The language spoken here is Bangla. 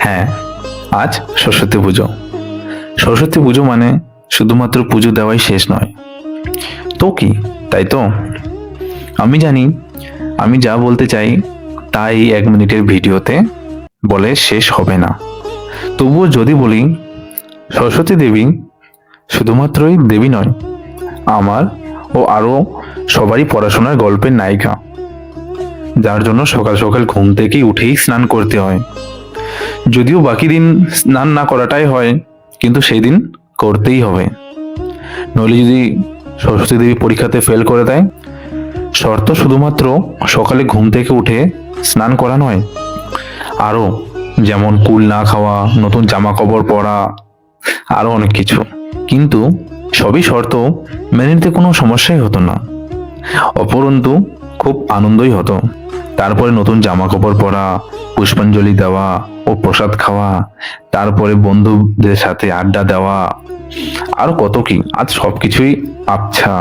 হ্যাঁ, আজ সরস্বতী পুজো। সরস্বতী পুজো মানে শুধুমাত্র পুজো দেওয়াই শেষ নয়, তো কি, তাই তো? আমি জানি, আমি যা বলতে চাই তাই 1 মিনিটের ভিডিওতে বলে শেষ হবে না। তবুও যদি বলি, সরস্বতী দেবী শুধুমাত্রই দেবী নয়, আমার ও আরো সবারই পড়াশোনার গল্পের নায়িকা, যার জন্য সকাল সকাল ঘুম থেকেই উঠেই স্নান করতে হয়। যদিও বাকি দিন স্নান না করাটাই হয়, কিন্তু সেই দিন করতেই হবে, নইলে যদি সরস্বতী দেবী পরীক্ষাতে ফেল করে দেয়। শর্ত শুধুমাত্র সকালে ঘুম থেকে উঠে স্নান করা নয়, আরো যেমন কুল না খাওয়া, নতুন জামা কাপড় পরা, আরো অনেক কিছু। কিন্তু সবই শর্ত মেনে নিতে কোনো সমস্যাই হতো না, অপরন্তু খুব আনন্দই হতো। তারপরে নতুন জামা কাপড় পরা, পুষ্পাঞ্জলি দেওয়া ও প্রসাদ খাওয়া, তারপরে বন্ধুদের সাথে আড্ডা দেওয়া, আরো কত কি, আজ সবকিছুই আবছা।